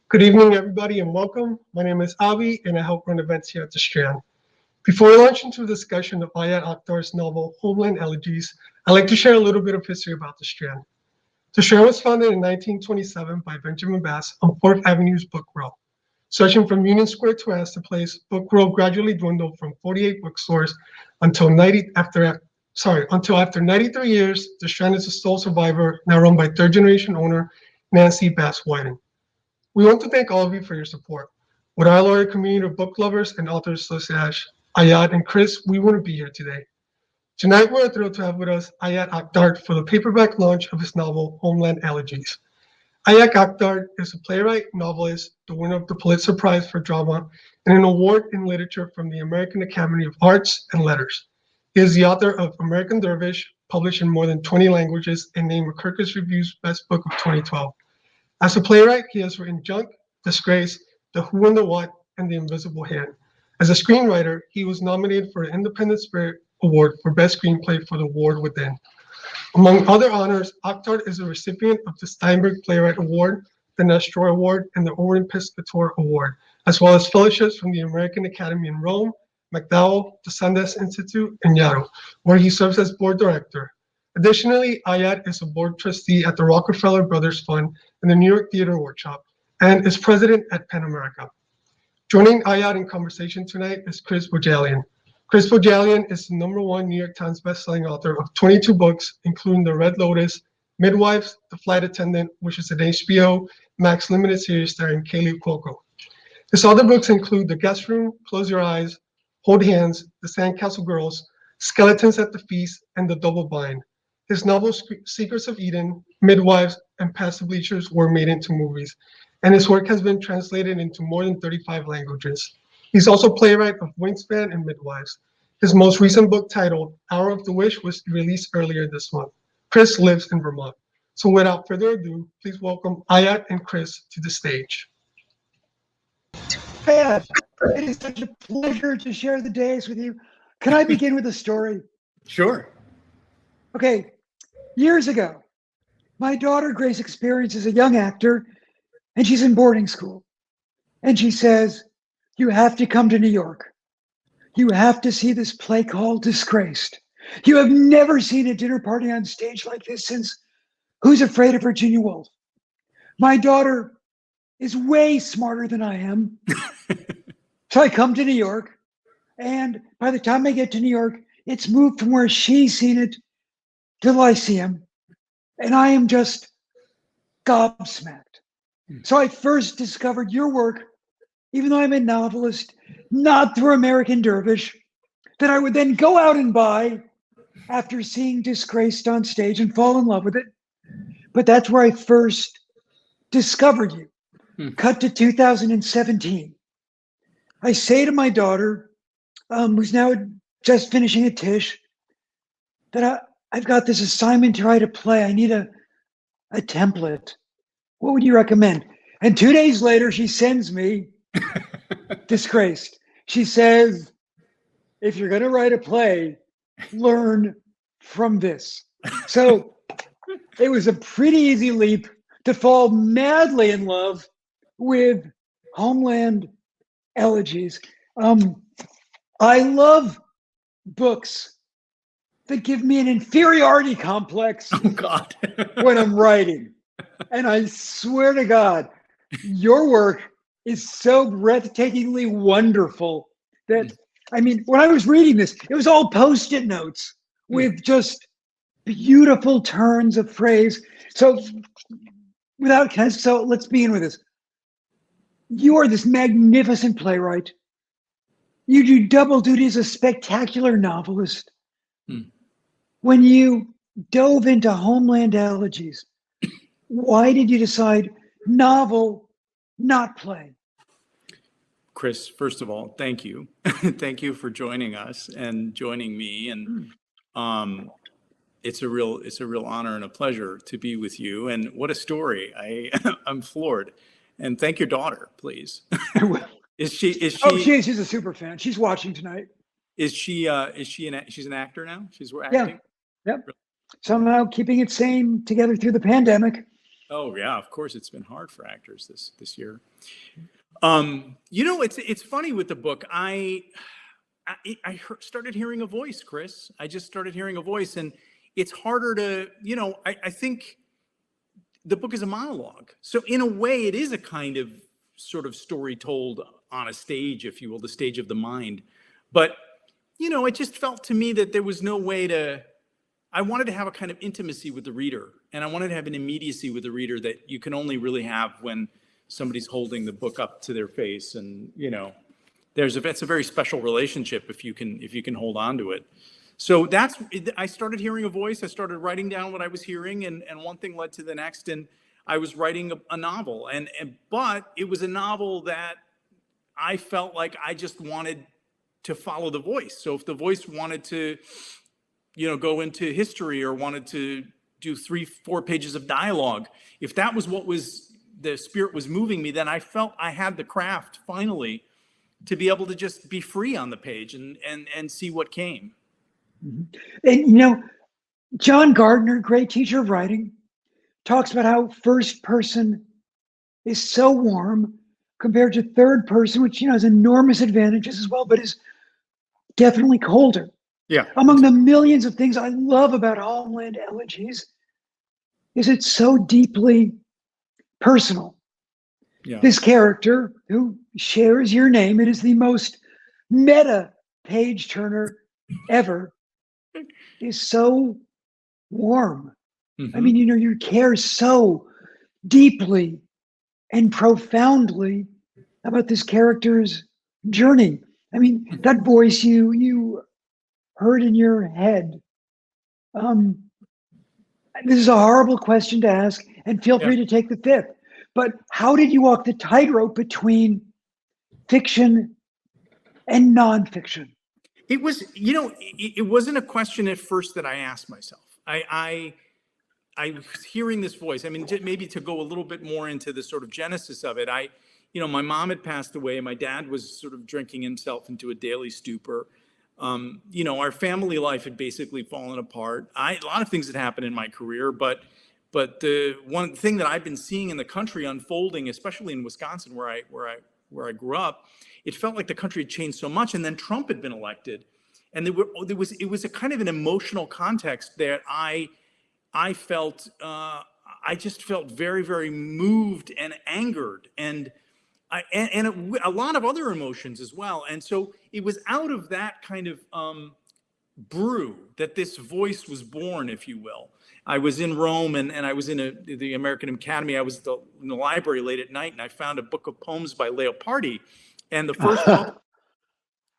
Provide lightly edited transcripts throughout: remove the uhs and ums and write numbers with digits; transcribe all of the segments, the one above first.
Good evening, everybody, and welcome. My name is Avi, and I help run events here at the Strand. Before we launch into a discussion of Ayad Akhtar's novel, Homeland Elegies, I'd like to share a little bit of history about the Strand. The Strand was founded in 1927 by Benjamin Bass on 4th Avenue's Book Row. Stretching from Union Square to Astor Place, Book Row gradually dwindled from 48 bookstores until after 93 years, the Strand is a sole survivor, now run by third-generation owner Nancy Bass Whiting. We want to thank all of you for your support. With our loyal community of book lovers and authors such as Ayad and Chris, we wouldn't be here today. Tonight, we're thrilled to have with us Ayad Akhtar for the paperback launch of his novel, Homeland Elegies. Ayad Akhtar is a playwright, novelist, the winner of the Pulitzer Prize for Drama, and an award in literature from the American Academy of Arts and Letters. He is the author of American Dervish, published in more than 20 languages, and named Kirkus Review's Best Book of 2012. As a playwright, he has written Junk, Disgrace, The Who and the What, and The Invisible Hand. As a screenwriter, he was nominated for the Independent Spirit Award for Best Screenplay for The Ward Within. Among other honors, Akhtar is a recipient of the Steinberg Playwright Award, the Nestor Award, and the Orrin Piscator Award, as well as fellowships from the American Academy in Rome, MacDowell, the Sundance Institute, and Yale, where he serves as board director. Additionally, Ayad is a board trustee at the Rockefeller Brothers Fund and the New York Theater Workshop, and is president at PEN America. Joining Ayad in conversation tonight is Chris Bohjalian. Chris Bohjalian is the #1 New York Times bestselling author of 22 books, including The Red Lotus, Midwives, The Flight Attendant, which is an HBO Max limited series starring Kaylee Cuoco. His other books include The Guest Room, Close Your Eyes, Hold Hands, The Sandcastle Girls, Skeletons at the Feast, and The Double Bind. His novels Secrets of Eden, Midwives, and Past the Bleachers were made into movies, and his work has been translated into more than 35 languages. He's also playwright of Wingspan and Midwives. His most recent book, titled Hour of the Wish, was released earlier this month. Chris lives in Vermont. So without further ado, please welcome Ayad and Chris to the stage. Ayad, it is such a pleasure to share the days with you. Can I begin with a story? Sure. Okay, years ago, my daughter Grace experiences a young actor, and she's in boarding school. And she says, "You have to come to New York. You have to see this play called Disgraced. You have never seen a dinner party on stage like this since Who's Afraid of Virginia Woolf?" My daughter is way smarter than I am. So I come to New York, and by the time I get to New York, it's moved from where she's seen it to the Lyceum, and I am just gobsmacked. So I first discovered your work, even though I'm a novelist, not through American Dervish, that I would then go out and buy after seeing Disgraced on stage and fall in love with it. But that's where I first discovered you. Cut to 2017. I say to my daughter, who's now just finishing a Tisch, that I've got this assignment to write a play. I need a template. What would you recommend? And 2 days later, she sends me Disgraced. She says, if you're going to write a play, learn from this. So it was a pretty easy leap to fall madly in love with Homeland Elegies. I love books that give me an inferiority complex when I'm writing. And I swear to God, your work is so breathtakingly wonderful that, I mean, when I was reading this, it was all Post-it notes with just beautiful turns of phrase. So let's begin with this. You are this magnificent playwright. You do double duty as a spectacular novelist. When you dove into Homeland Elegies, why did you decide novel, not play? Chris, first of all, thank you. Thank you for joining us and joining me. And it's a real honor and a pleasure to be with you. And what a story. I'm floored. And thank your daughter, please. Is she? Oh, she's a super fan. She's watching tonight. She's an actor now? She's acting? Yeah. Yep. Somehow keeping it sane together through the pandemic. Oh yeah, of course it's been hard for actors this year. It's funny with the book. I started hearing a voice, Chris. I just started hearing a voice, and it's harder to, I think the book is a monologue. So in a way, it is a kind of sort of story told on a stage, if you will, the stage of the mind. But, it just felt to me that there was no way I wanted to have a kind of intimacy with the reader, and I wanted to have an immediacy with the reader that you can only really have when somebody's holding the book up to their face. And, it's a very special relationship if you can hold on to it. So I started hearing a voice. I started writing down what I was hearing, and one thing led to the next. And I was writing a novel, but it was a novel that I felt like I just wanted to follow the voice. So if the voice wanted to, go into history or wanted to do 3-4 pages of dialogue, if that was what the spirit was moving me, then I felt I had the craft finally to be able to just be free on the page and see what came. And John Gardner, great teacher of writing, talks about how first person is so warm compared to third person, which has enormous advantages as well, but is definitely colder. Yeah. Among the millions of things I love about Homeland Elegies is it's so deeply personal. Yeah. This character who shares your name, it is the most meta page turner ever, is so warm. Mm-hmm. I mean, you care so deeply and profoundly about this character's journey. I mean, that voice you heard in your head. This is a horrible question to ask, and feel free to take the fifth. But how did you walk the tightrope between fiction and nonfiction? It was, it wasn't a question at first that I asked myself. I was hearing this voice. I mean, maybe to go a little bit more into the sort of genesis of it. My mom had passed away, and my dad was sort of drinking himself into a daily stupor. Our family life had basically fallen apart. A lot of things had happened in my career, but the one thing that I've been seeing in the country unfolding, especially in Wisconsin, where I grew up, it felt like the country had changed so much. And then Trump had been elected, and it was a kind of an emotional context that I felt. I just felt very, very moved and angered, and a lot of other emotions as well. And so it was out of that kind of brew that this voice was born, if you will. I was in Rome, and I was in the American Academy. I was in the library late at night, and I found a book of poems by Leopardi. And the first poem,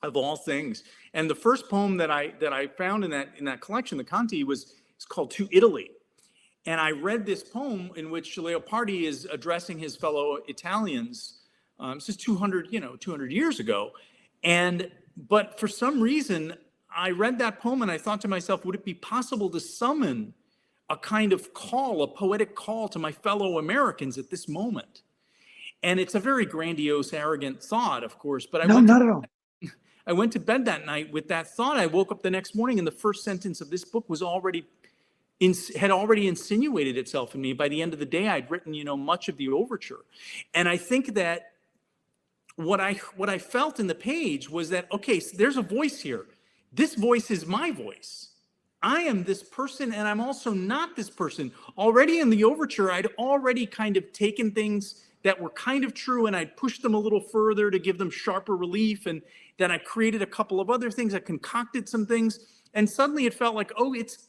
of all things, and the first poem that I found in that collection, the Conti, it's called To Italy. And I read this poem in which Leopardi is addressing his fellow Italians. This is 200 years ago. But for some reason, I read that poem and I thought to myself, would it be possible to summon a kind of call, a poetic call to my fellow Americans at this moment? And it's a very grandiose, arrogant thought, of course, but not at all. I went to bed that night with that thought. I woke up the next morning, and the first sentence of this book had already insinuated itself in me. By the end of the day, I'd written, much of the overture. And I think that what I felt in the page was that, okay, so there's a voice here. This voice is my voice. I am this person, and I'm also not this person. Already in the overture, I'd already kind of taken things that were kind of true, and I'd pushed them a little further to give them sharper relief. And then I created a couple of other things. I concocted some things. And suddenly it felt like,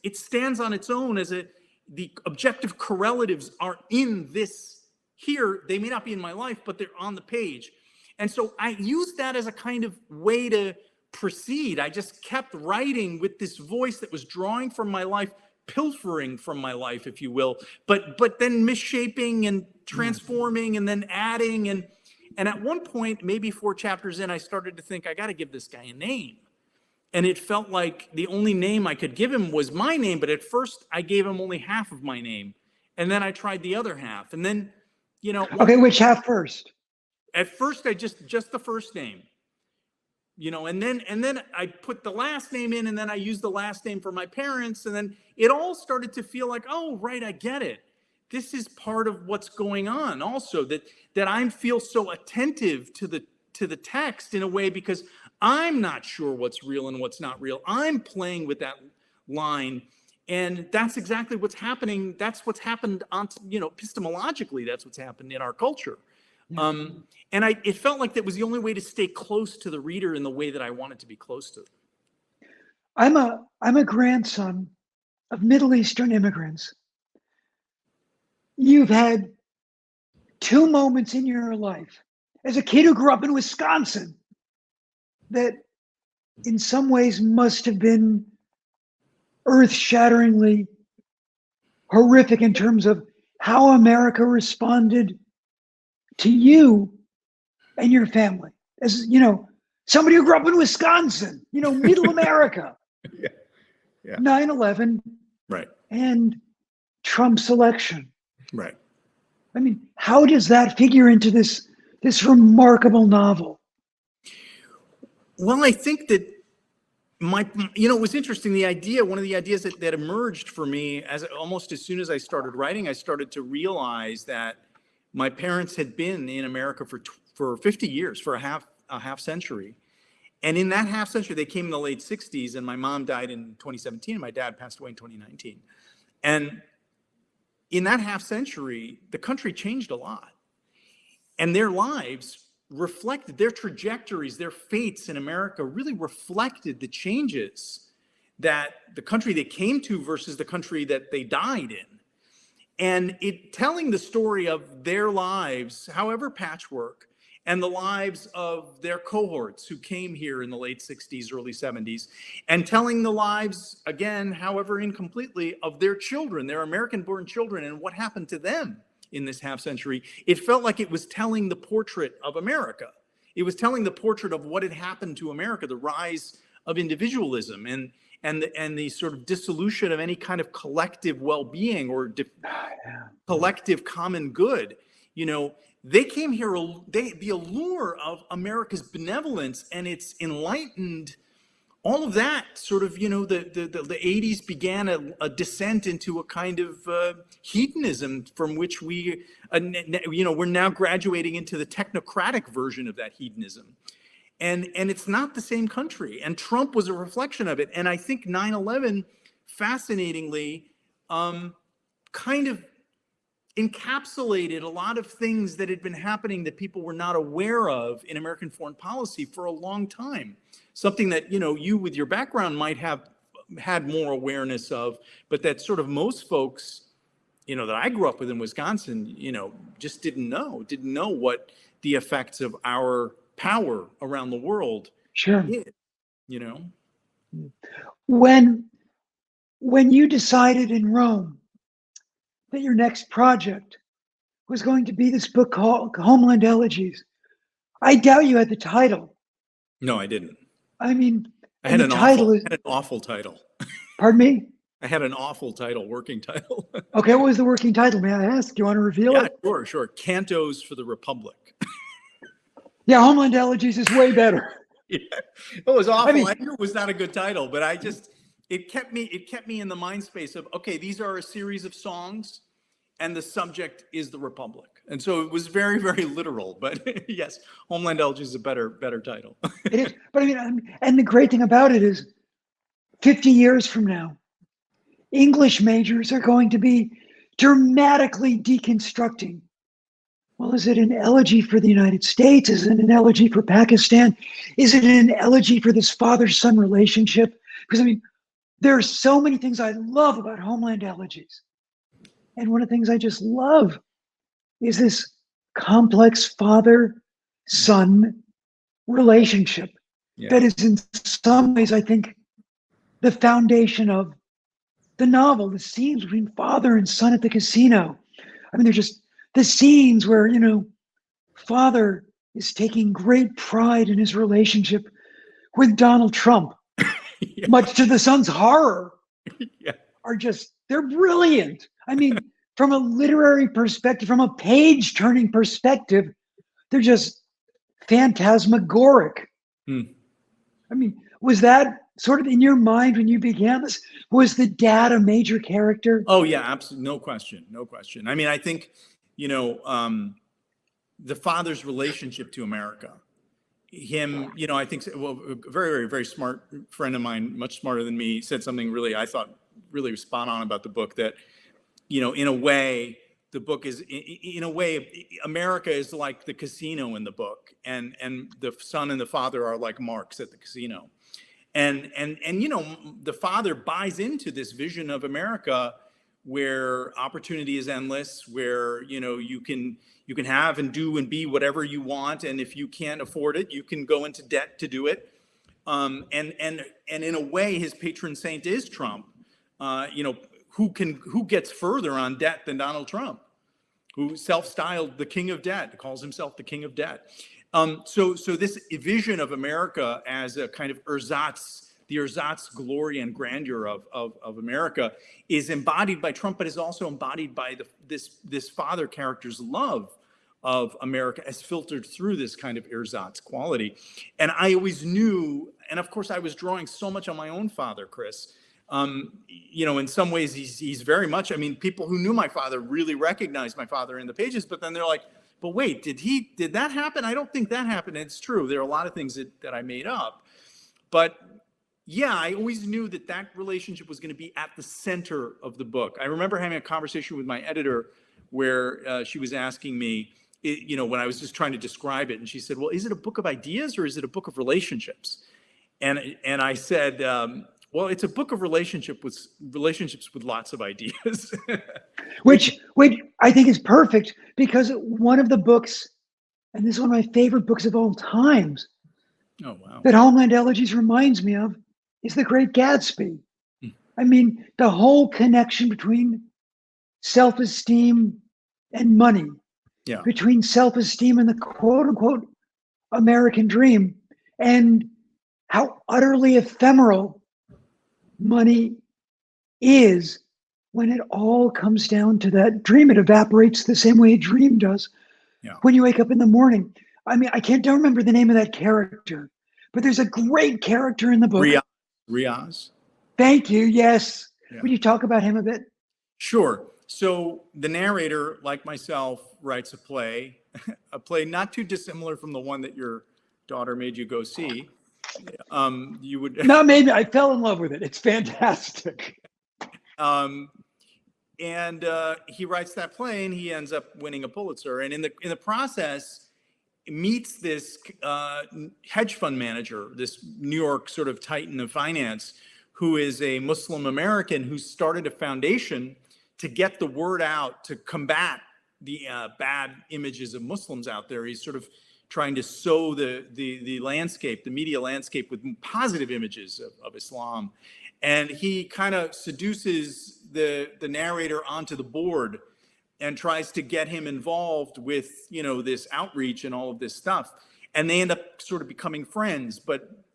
it stands on its own as the objective correlatives are in this here. They may not be in my life, but they're on the page. And so I used that as a kind of way to proceed. I just kept writing with this voice that was drawing from my life, pilfering from my life, if you will, but then misshaping and transforming and then adding. And at one point, maybe 4 chapters in, I started to think, I got to give this guy a name. And it felt like the only name I could give him was my name. But at first, I gave him only half of my name. And then I tried the other half. And then, Okay, which half first? At first, I just the first name. And then I put the last name in, and then I used the last name for my parents. And then it all started to feel like, oh, right, I get it. this is part of what's going on also, that I feel so attentive to the text in a way because I'm not sure what's real and what's not real. I'm playing with that line, and that's exactly what's happening. That's what's happened on, epistemologically, that's what's happened in our culture. And it felt like that was the only way to stay close to the reader in the way that I wanted to be close to them. I'm a grandson of Middle Eastern immigrants. You've had two moments in your life as a kid who grew up in Wisconsin that in some ways must have been earth-shatteringly horrific in terms of how America responded to you and your family. As somebody who grew up in Wisconsin, middle America. Yeah. 9/11, Right. And Trump's election. Right. I mean, how does that figure into this remarkable novel? Well, I think that it was interesting. One of the ideas that emerged for me almost as soon as I started writing, I started to realize that my parents had been in America for 50 years, for a half century. And in that half century, they came in the late 60s, and my mom died in 2017, and my dad passed away in 2019. And in that half century, the country changed a lot. And their lives reflected, their trajectories, their fates in America really reflected the changes that the country they came to versus the country that they died in. And telling the story of their lives, however patchwork, and the lives of their cohorts who came here in the late 60s, early 70s, and telling the lives, again, however incompletely, of their children, their American-born children, and what happened to them in this half century. It felt like it was telling the portrait of America. It was telling the portrait of what had happened to America, the rise of individualism and the sort of dissolution of any kind of collective well-being or collective common good. They came here, the allure of America's benevolence and its enlightened, all of that sort of, the 80s began a descent into a kind of hedonism from which we're now graduating into the technocratic version of that hedonism. And it's not the same country. And Trump was a reflection of it. And I think 9/11, fascinatingly, kind of encapsulated a lot of things that had been happening that people were not aware of in American foreign policy for a long time. Something that, you with your background might have had more awareness of, but that sort of most folks, that I grew up with in Wisconsin, just didn't know what the effects of our power around the world is, When you decided in Rome that your next project was going to be this book called Homeland Elegies, I doubt you had the title. No, I didn't. I mean, I had an awful title. Pardon me? I had an awful title, working title. Okay, what was the working title? May I ask? Do you want to reveal it? Yeah, sure. Cantos for the Republic. Yeah, Homeland Elegies is way better. Yeah. It was awful. I knew it was not a good title, but it kept me in the mind space of, okay, these are a series of songs and the subject is the Republic. And so it was very, very literal, but yes, Homeland Elegies is a better title. It is, but and the great thing about it is 50 years from now, English majors are going to be dramatically deconstructing. Well, is it an elegy for the United States? Is it an elegy for Pakistan? Is it an elegy for this father-son relationship? Because there are so many things I love about Homeland Elegies. And one of the things I just love is this complex father-son relationship that is in some ways, I think, the foundation of the novel, the scenes between father and son at the casino. They're just the scenes where, father is taking great pride in his relationship with Donald Trump, much to the son's horror, they're brilliant. From a literary perspective, from a page-turning perspective, they're just phantasmagoric. Was that sort of in your mind when you began this? Was the dad a major character? Oh yeah, absolutely, no question. I mean, I think, the father's relationship to America, him, I think, well, a very, very, very smart friend of mine, much smarter than me, said something really, I thought, really spot on about the book, that, in a way, the book is, in a way, America is like the casino in the book, and the son and the father are like marks at the casino. And the father buys into this vision of America where opportunity is endless, where you can have and do and be whatever you want, and if you can't afford it, you can go into debt to do it. And in a way, his patron saint is Trump. Who gets further on debt than Donald Trump, who self-styled the king of debt, calls himself the king of debt. So this vision of America as a kind of the ersatz glory and grandeur of America is embodied by Trump, but is also embodied by this father character's love of America as filtered through this kind of ersatz quality. And I always knew, and of course I was drawing so much on my own father, Chris. In some ways he's very much, I mean, people who knew my father really recognized my father in the pages, but then they're like, but wait, did that happen? I don't think that happened. And it's true. There are a lot of things that I made up, but yeah, I always knew that relationship was going to be at the center of the book. I remember having a conversation with my editor where she was asking me, when I was just trying to describe it, and she said, well, is it a book of ideas or is it a book of relationships? And I said, well, it's a book of relationships with lots of ideas. which I think is perfect, because one of the books, and this is one of my favorite books of all times, oh wow, that Homeland Elegies reminds me of, is The Great Gatsby. I mean, the whole connection between self-esteem and money, between self-esteem and the quote-unquote American dream, and how utterly ephemeral money is when it all comes down to that dream. It evaporates the same way a dream does when you wake up in the morning. I mean, don't remember the name of that character, but there's a great character in the book. Riaz. Thank you. Yes. Yeah. Would you talk about him a bit? Sure. So the narrator, like myself, writes a play not too dissimilar from the one that your daughter made you go see. You would not maybe. I fell in love with it. It's fantastic. And he writes that play, and he ends up winning a Pulitzer. And in the process, meets this hedge fund manager, this New York sort of titan of finance, who is a Muslim American who started a foundation to get the word out to combat the bad images of Muslims out there. He's sort of trying to sow the landscape, the media landscape, with positive images of Islam. And he kind of seduces the narrator onto the board and tries to get him involved with, this outreach and all of this stuff. And they end up sort of becoming friends.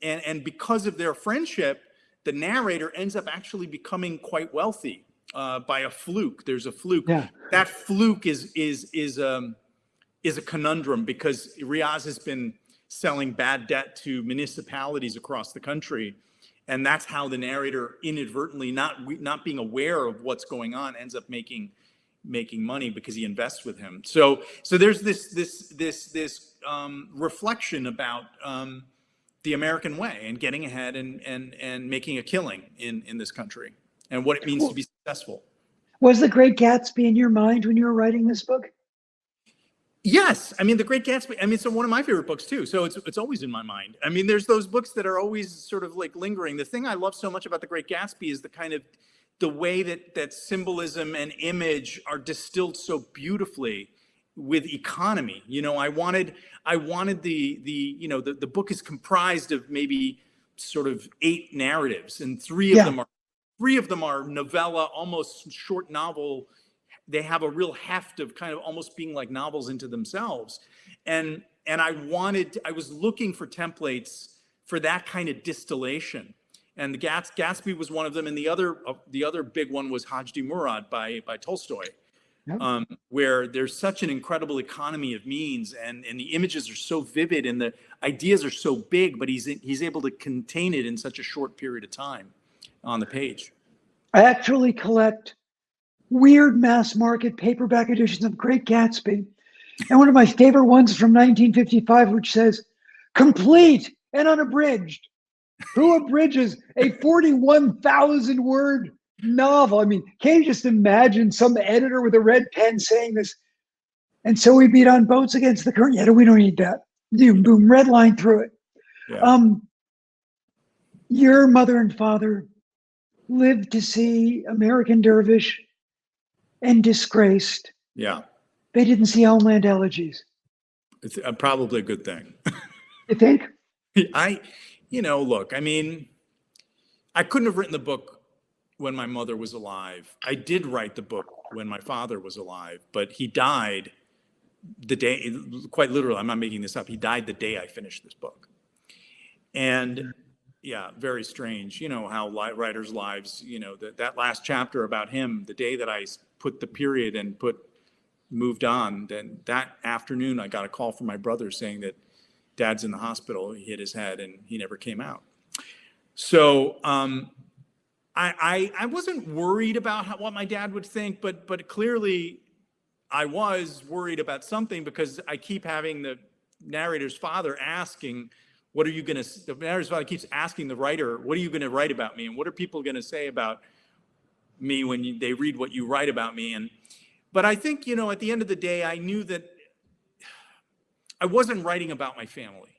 And because of their friendship, the narrator ends up actually becoming quite wealthy by a fluke. There's a fluke. Yeah. That fluke is a conundrum, because Riaz has been selling bad debt to municipalities across the country. And that's how the narrator inadvertently, not being aware of what's going on, ends up making money, because he invests with him. So there's this reflection about the American way and getting ahead and making a killing in this country, and what it means to be successful. Was The Great Gatsby in your mind when you were writing this book? Yes. I mean, The Great Gatsby, it's one of my favorite books too. So it's always in my mind. I mean, there's those books that are always sort of like lingering. The thing I love so much about The Great Gatsby is the way that symbolism and image are distilled so beautifully with economy. I wanted the book is comprised of maybe sort of 8 narratives, and three of them are novella, almost short novel. They have a real heft of kind of almost being like novels into themselves. And I was looking for templates for that kind of distillation. And the Gatsby was one of them. And the other big one was Hajdi Murad by Tolstoy, Yep. where there's such an incredible economy of means, and the images are so vivid and the ideas are so big, but he's able to contain it in such a short period of time on the page. I actually collect weird mass market paperback editions of Great Gatsby. And one of my favorite ones is from 1955, which says, complete and unabridged. Who abridges a 41,000 word novel? I mean, can't you just imagine some editor with a red pen saying this? And so we beat on boats against the current. Yeah, we don't need that. Boom, boom, red line through it. Yeah. Your mother and father lived to see American Dervish and Disgraced. Yeah. They didn't see Homeland Elegies. It's probably a good thing. You think? Look, I mean, I couldn't have written the book when my mother was alive. I did write the book when my father was alive, but he died the day, quite literally, I'm not making this up. He died the day I finished this book. And yeah, very strange. You know how writers' lives, that last chapter about him, the day that I put the period and moved on, then that afternoon I got a call from my brother saying that Dad's in the hospital. He hit his head and he never came out. So I wasn't worried about what my dad would think, but clearly I was worried about something, because I keep having the narrator's father asking, the narrator's father keeps asking the writer, what are you going to write about me? And what are people going to say about me when they read what you write about me? But I think, at the end of the day, I knew that I wasn't writing about my family.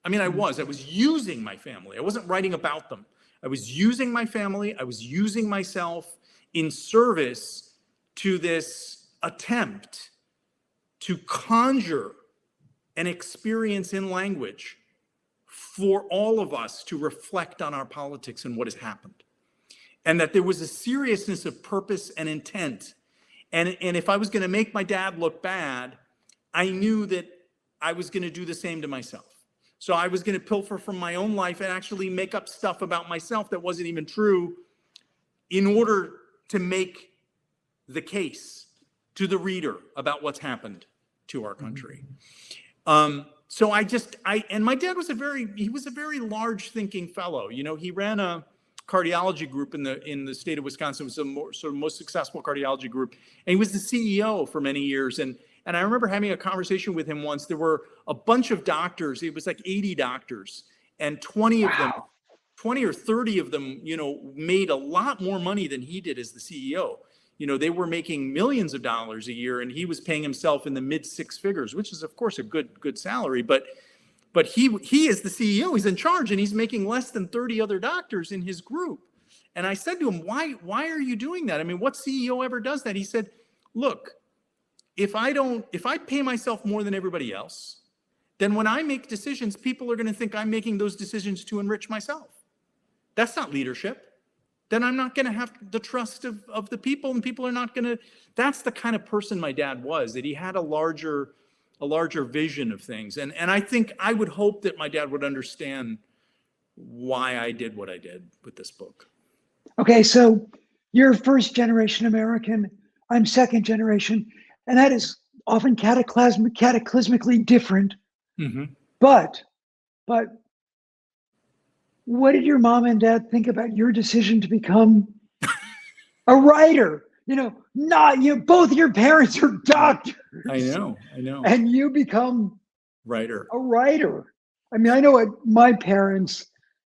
I mean, I was using my family. I wasn't writing about them. I was using my family. I was using myself in service to this attempt to conjure an experience in language for all of us to reflect on our politics and what has happened. And that there was a seriousness of purpose and intent. And if I was going to make my dad look bad, I knew that I was going to do the same to myself. So I was going to pilfer from my own life and actually make up stuff about myself that wasn't even true in order to make the case to the reader about what's happened to our country. So and my dad was a very large thinking fellow. He ran a cardiology group in the state of Wisconsin. It was the most successful cardiology group. And he was the CEO for many years. And I remember having a conversation with him once. There were a bunch of doctors. It was like 80 doctors, and 20 of them, 20 or 30 of them, made a lot more money than he did as the CEO. They were making millions of dollars a year, and he was paying himself in the mid six figures, which is of course a good salary. But he is the CEO. He's in charge, and he's making less than 30 other doctors in his group. And I said to him, why are you doing that? I mean, what CEO ever does that? He said, look, if I pay myself more than everybody else, then when I make decisions, people are going to think I'm making those decisions to enrich myself. That's not leadership. Then I'm not going to have the trust of the people, and people are not going to. That's the kind of person my dad was, that he had a larger vision of things. And I would hope that my dad would understand why I did what I did with this book. Okay, so you're first generation American. I'm second generation. And that is often cataclysmically different. Mm-hmm. But what did your mom and dad think about your decision to become a writer? Both your parents are doctors. I know. And you become a writer. I mean, I know what my parents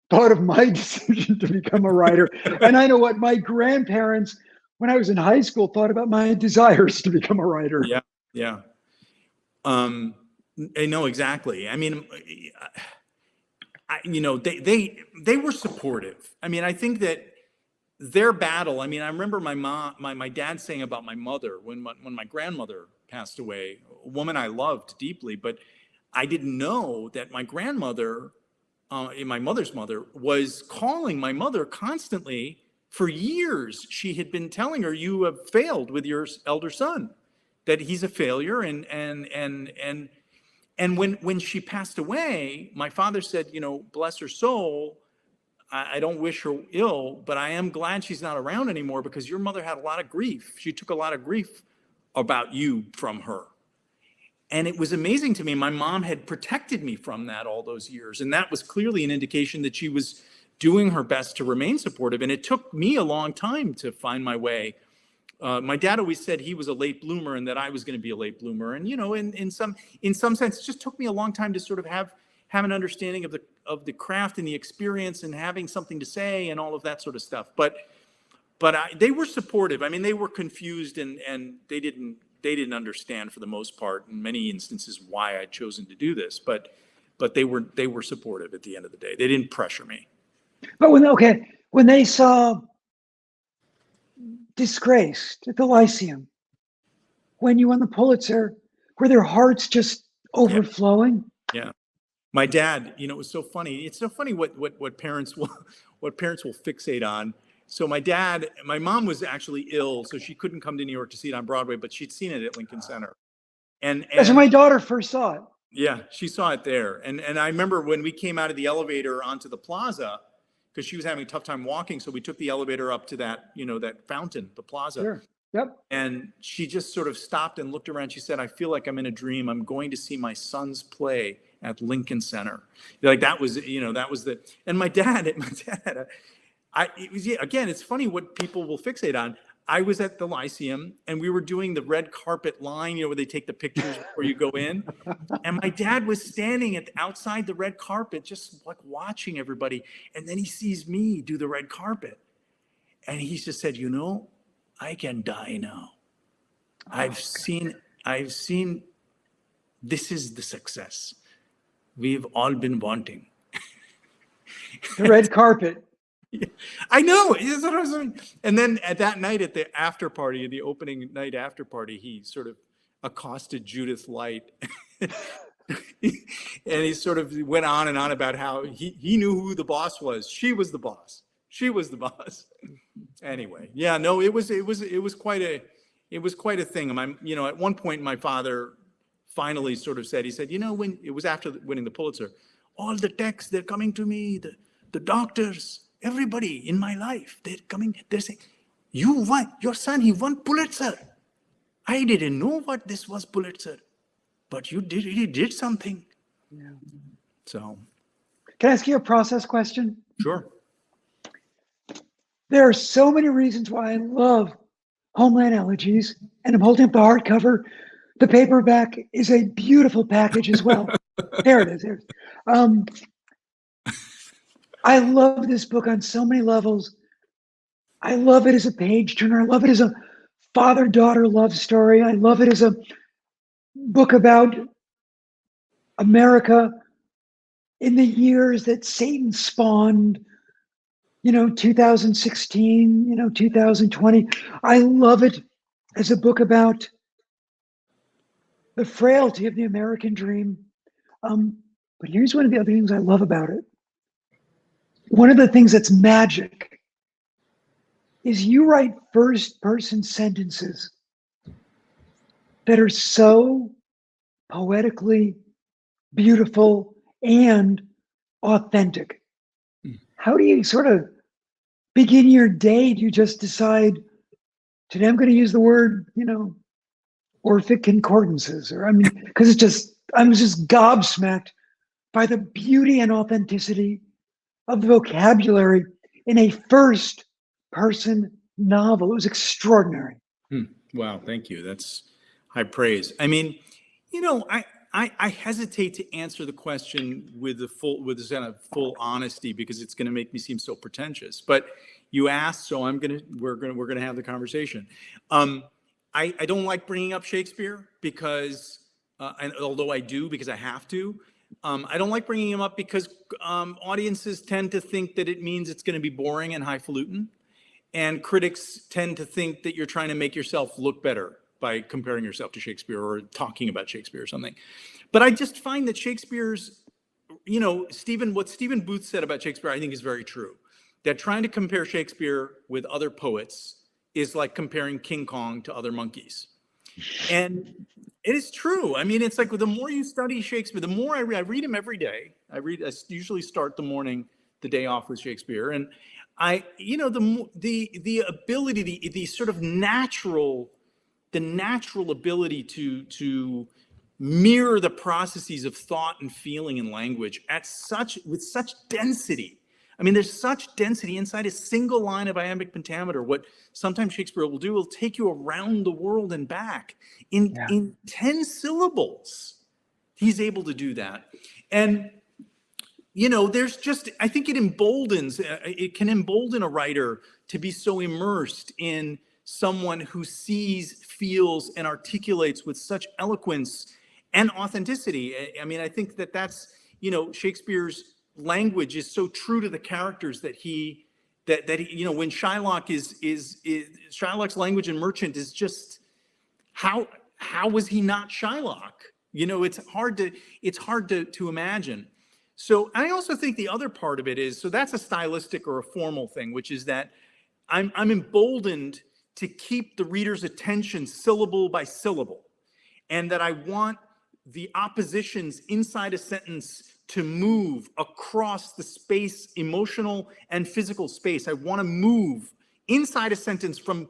thought of my decision to become a writer. And I know what my grandparents, when I was in high school, thought about my desires to become a writer. Yeah. I know exactly. I mean, they were supportive. I mean, I think that their battle. I mean, I remember my dad saying about my mother when my grandmother passed away, a woman I loved deeply, but I didn't know that my grandmother, my mother's mother, was calling my mother constantly. For years, she had been telling her, "You have failed with your elder son, that he's a failure." And when she passed away, my father said, "Bless her soul. I don't wish her ill, but I am glad she's not around anymore, because your mother had a lot of grief. She took a lot of grief about you from her. And it was amazing to me. My mom had protected me from that all those years. And that was clearly an indication that she was doing her best to remain supportive. And it took me a long time to find my way. My dad always said he was a late bloomer and that I was going to be a late bloomer. And, you know, in some sense, it just took me a long time to sort of have an understanding of the craft and the experience and having something to say and all of that sort of stuff. But they were supportive. I mean, they were confused and they didn't understand for the most part in many instances why I'd chosen to do this. But they were supportive at the end of the day. They didn't pressure me. But when they saw Disgraced at the Lyceum, when you won the Pulitzer, were their hearts just overflowing? Yeah. My dad, you know, it was so funny. It's so funny what parents will fixate on. So my mom was actually ill, so she couldn't come to New York to see it on Broadway, but she'd seen it at Lincoln Center. And That's when my daughter first saw it. Yeah, she saw it there. And I remember when we came out of the elevator onto the plaza, because she was having a tough time walking, so we took the elevator up to that, you know, that fountain, the plaza. Sure. Yep. And she just sort of stopped and looked around. She said, "I feel like I'm in a dream. I'm going to see my son's play at Lincoln Center." Like that was, you know, that was and my dad, again, it's funny what people will fixate on. I was at the Lyceum and we were doing the red carpet line, you know, where they take the pictures before you go in. And my dad was standing outside the red carpet, just like watching everybody. And then he sees me do the red carpet. And he just said, "You know, I can die now. I've seen, this is the success we've all been wanting." The red carpet. Yeah, I know. That's what I was doing. And then at that night at the after party, the opening night after party, he sort of accosted Judith Light. And he sort of went on and on about how he knew who the boss was. She was the boss. She was the boss. Anyway, yeah, no, it was quite a thing. You know, at one point my father finally sort of said, he said, "You know, when it was after winning the Pulitzer, all the techs, they're coming to me, the doctors, everybody in my life, they're coming, they're saying, 'You won, your son, he won Pulitzer. I didn't know what this was Pulitzer, but he did something.'" Yeah. So. Can I ask you a process question? Sure. There are so many reasons why I love Homeland Elegies, and I'm holding up the hardcover. The paperback is a beautiful package as well. There it is. There it is. I love this book on so many levels. I love it as a page turner. I love it as a father-daughter love story. I love it as a book about America in the years that Satan spawned, 2016, 2020. I love it as a book about the frailty of the American dream. But here's one of the other things I love about it. One of the things that's magic is you write first-person sentences that are so poetically beautiful and authentic. How do you sort of begin your day? Do you just decide, today I'm going to use the word, Orphic concordances? Or because I'm just gobsmacked by the beauty and authenticity of the vocabulary in a first-person novel. It was extraordinary. Wow, thank you. That's high praise. I mean, I hesitate to answer the question with this kind of full honesty because it's going to make me seem so pretentious. But you asked, so we're gonna have the conversation. I don't like bringing up Shakespeare because, and although I do because I have to, I don't like bringing him up because audiences tend to think that it means it's going to be boring and highfalutin, and critics tend to think that you're trying to make yourself look better by comparing yourself to Shakespeare or talking about Shakespeare or something. But I just find that Shakespeare's, what Stephen Booth said about Shakespeare, I think is very true. That trying to compare Shakespeare with other poets is like comparing King Kong to other monkeys. And it is true. I mean, it's like the more you study Shakespeare, the more I read him every day. I usually start the day off with Shakespeare. And the ability, the sort of natural the natural ability to mirror the processes of thought and feeling and language with such density. I mean, there's such density inside a single line of iambic pentameter. What sometimes Shakespeare will do will take you around the world and back in 10 syllables. He's able to do that. And, you know, there's just, I think it can embolden a writer to be so immersed in someone who sees, feels, and articulates with such eloquence and authenticity. I mean, I think that's, you know, Shakespeare's language is so true to the characters that he, you know, when Shylock is Shylock's language in Merchant is just, how was he not Shylock? You know, it's hard to imagine. So I also think the other part of it is, so that's a stylistic or a formal thing, which is that I'm emboldened to keep the reader's attention syllable by syllable, and that I want the oppositions inside a sentence to move across the space, emotional and physical space. I want to move inside a sentence from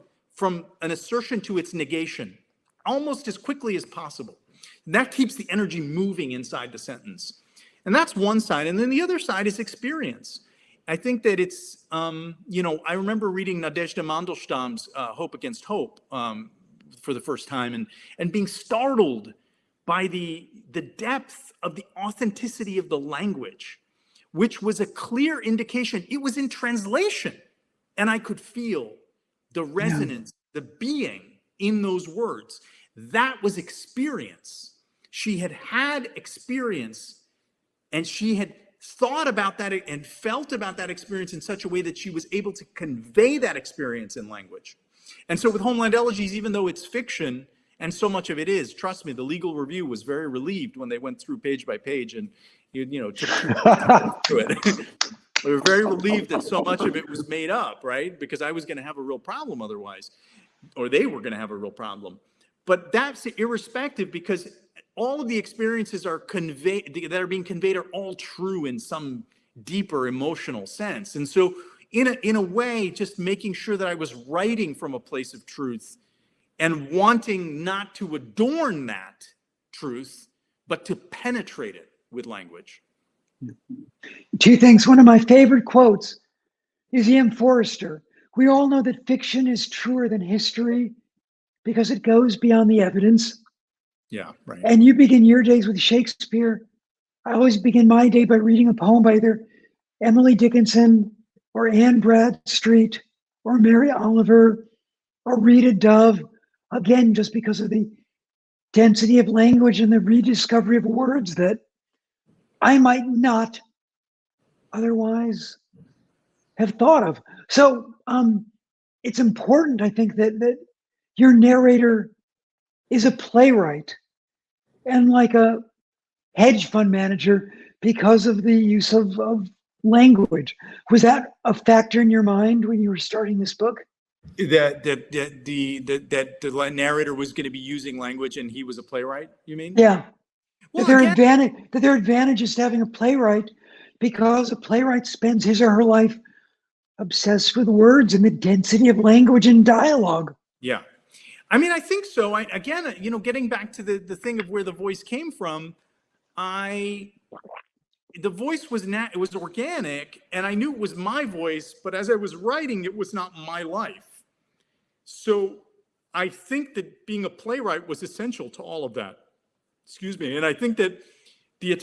an assertion to its negation almost as quickly as possible. That keeps the energy moving inside the sentence. And that's one side. And then the other side is experience. I think that it's, you know, I remember reading Nadezhda Mandelstam's Hope Against Hope for the first time and being startled by the depth of the authenticity of the language, which was a clear indication. It was in translation, and I could feel the resonance, the being in those words. That was experience. She had experience, and she had thought about that and felt about that experience in such a way that she was able to convey that experience in language. And so with Homeland Elegies, even though it's fiction, and so much of it is, trust me, the legal review was very relieved when they went through page by page and, you know, took through it. We were very relieved that so much of it was made up, right? Because I was going to have a real problem otherwise, or they were going to have a real problem. But that's irrespective, because all of the experiences that are being conveyed are all true in some deeper emotional sense. And so in a way, just making sure that I was writing from a place of truth and wanting not to adorn that truth, but to penetrate it with language. Two things. One of my favorite quotes is E.M. Forrester. We all know that fiction is truer than history because it goes beyond the evidence. Yeah, right. And you begin your days with Shakespeare. I always begin my day by reading a poem by either Emily Dickinson or Anne Bradstreet or Mary Oliver or Rita Dove. Again, just because of the density of language and the rediscovery of words that I might not otherwise have thought of. So it's important, I think, that your narrator is a playwright and like a hedge fund manager because of the use of language. Was that a factor in your mind when you were starting this book? That the narrator was going to be using language and he was a playwright, you mean? Yeah. Well, there are advantages to having a playwright, because a playwright spends his or her life obsessed with words and the density of language and dialogue. Yeah. I mean, I think so. Again, you know, getting back to the thing of where the voice came from, the voice was it was organic, and I knew it was my voice, but as I was writing, it was not my life. So I think that being a playwright was essential to all of that. Excuse me. And I think that the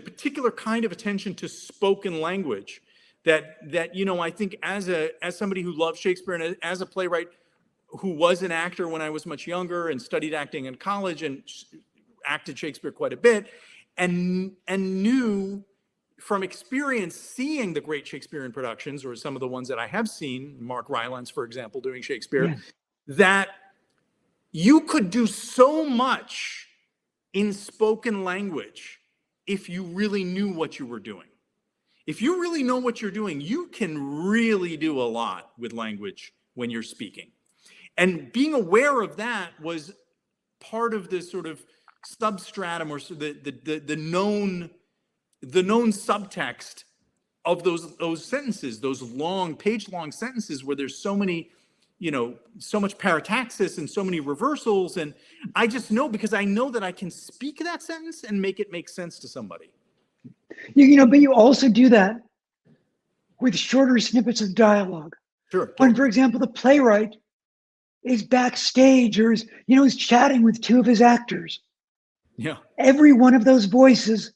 particular kind of attention to spoken language that, you know, I think as somebody who loves Shakespeare and as a playwright who was an actor when I was much younger and studied acting in college and acted Shakespeare quite a bit, and knew from experience seeing the great Shakespearean productions, or some of the ones that I have seen, Mark Rylance, for example, doing Shakespeare, that you could do so much in spoken language if you really knew what you were doing. If you really know what you're doing, you can really do a lot with language when you're speaking. And being aware of that was part of the sort of substratum, or the known subtext of those sentences, those long, page-long sentences where there's so many, so much parataxis and so many reversals. And I just know, because I know that I can speak that sentence and make it make sense to somebody. But you also do that with shorter snippets of dialogue. Sure. When, for example, the playwright is backstage or is chatting with two of his actors. Yeah. Every one of those voices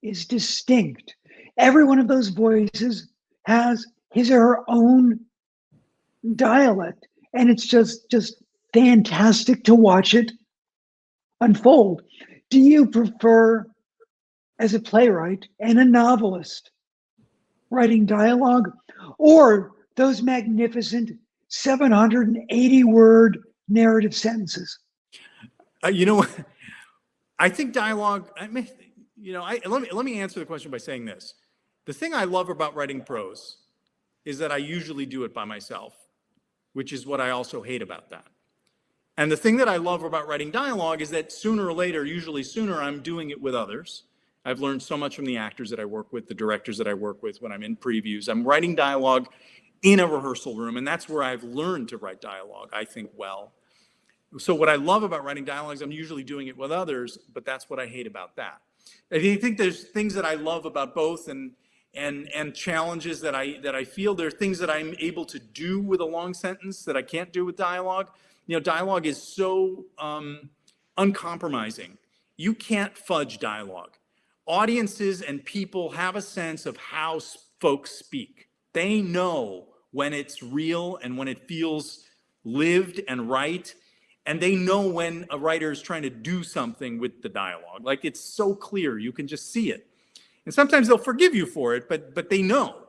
is distinct. Every one of those voices has his or her own dialect. And it's just fantastic to watch it unfold. Do you prefer, as a playwright and a novelist, writing dialogue, or those magnificent 780-word narrative sentences? I think dialogue, let me answer the question by saying this. The thing I love about writing prose is that I usually do it by myself, which is what I also hate about that. And the thing that I love about writing dialogue is that sooner or later, usually sooner, I'm doing it with others. I've learned so much from the actors that I work with, the directors that I work with when I'm in previews. I'm writing dialogue in a rehearsal room, and that's where I've learned to write dialogue, I think, well. So what I love about writing dialogue is I'm usually doing it with others, but that's what I hate about that. I think there's things that I love about both, and challenges that I feel. There are things that I'm able to do with a long sentence that I can't do with dialogue. Dialogue is so uncompromising. You can't fudge dialogue. Audiences and people have a sense of how folks speak. They know when it's real and when it feels lived and right. And they know when a writer is trying to do something with the dialogue. Like, it's so clear, you can just see it. And sometimes they'll forgive you for it, but they know.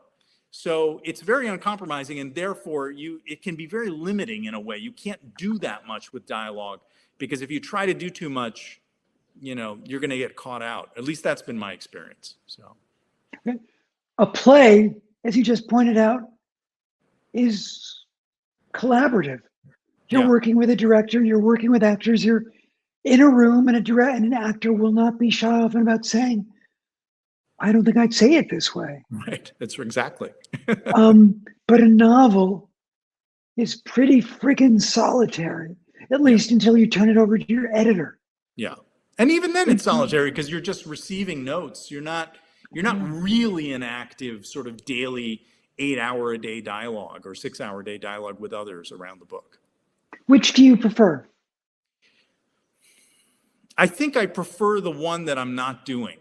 So it's very uncompromising, and therefore it can be very limiting in a way. You can't do that much with dialogue, because if you try to do too much, you're going to get caught out. At least that's been my experience. So, a play, as you just pointed out, is collaborative. You're working with a director, you're working with actors, you're in a room, and an actor will not be shy often about saying, I don't think I'd say it this way. Right, that's exactly. But a novel is pretty freaking solitary, at least until you turn it over to your editor. Yeah. And even then it's solitary, because you're just receiving notes. You're not really an active sort of daily 8-hour-a-day dialogue or 6-hour-a-day dialogue with others around the book. Which do you prefer? I think I prefer the one that I'm not doing.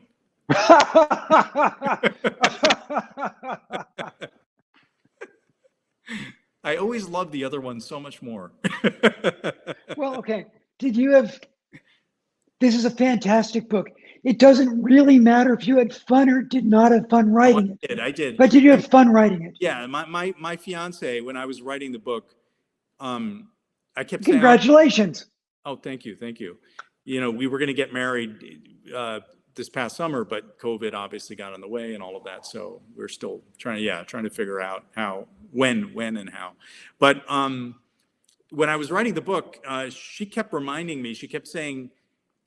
I always love the other one so much more. Well, okay. This is a fantastic book. It doesn't really matter if you had fun or did not have fun writing it. I did. But did you have fun writing it? Yeah, my fiance, when I was writing the book, I kept saying, congratulations. Oh, thank you. We were going to get married this past summer, but COVID obviously got in the way and all of that. So we're still trying to figure out when and how. But when I was writing the book, she kept reminding me. She kept saying,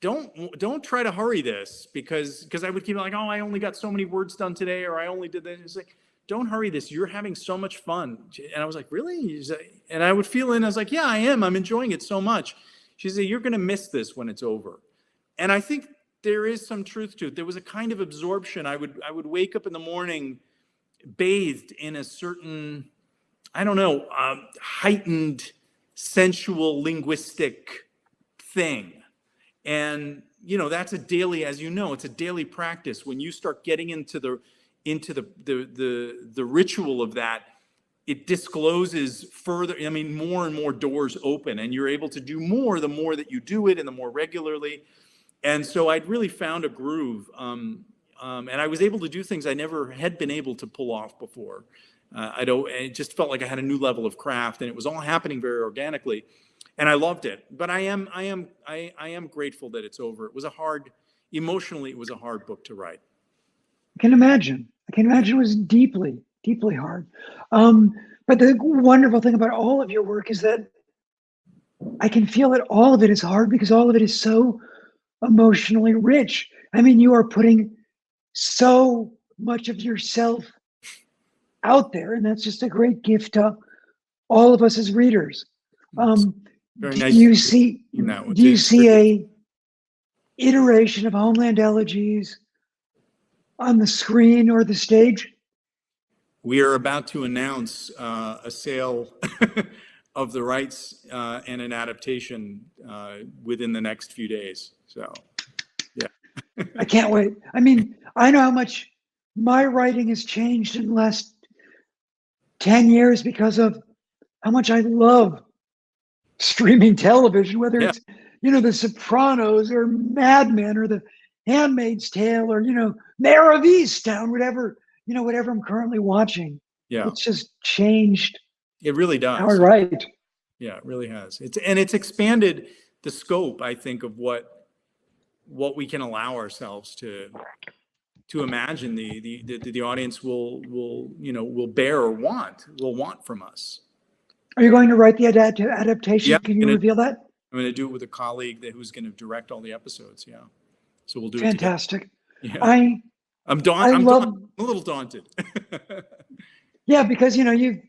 "Don't try to hurry this," because I would keep like, "Oh, I only got so many words done today," or "I only did this." It's like, "Don't hurry this. You're having so much fun." And I was like, "Really?" And I would feel it, and I was like, "Yeah, I am. I'm enjoying it so much." She said, "You're going to miss this when it's over." And I think there is some truth to it. There was a kind of absorption. I would wake up in the morning bathed in a certain, heightened, sensual, linguistic thing. And, that's a daily, as you know, it's a daily practice. When you start getting into the ritual of that, it discloses further. More and more doors open, and you're able to do more the more that you do it and the more regularly. And so I'd really found a groove, and I was able to do things I never had been able to pull off before. It just felt like I had a new level of craft, and it was all happening very organically, and I loved it. But I am grateful that it's over. It was emotionally, it was a hard book to write. I can imagine it was deeply, deeply hard. But the wonderful thing about all of your work is that I can feel that all of it is hard because all of it is so emotionally rich. You are putting so much of yourself out there, and that's just a great gift to all of us as readers. Very Do nice. you see? No, Do you see a iteration of Homeland Elegies on the screen or the stage? We are about to announce a sale of the rights and an adaptation within the next few days. So, yeah. I can't wait. I mean, I know how much my writing has changed in the last 10 years because of how much I love streaming television, whether Yeah. it's, The Sopranos or Mad Men or The Handmaid's Tale or, Mayor of Easttown, whatever I'm currently watching. Yeah. It's just changed It really does. how I write. Yeah, it really has. It's expanded the scope, I think, of what we can allow ourselves to imagine the audience will bear or will want from us. Are you going to write the adaptation? Yeah, Can you reveal that? I'm going to do it with a colleague who's going to direct all the episodes. Yeah, so we'll do Fantastic. it together. Yeah. I'm a little daunted. Yeah, because you've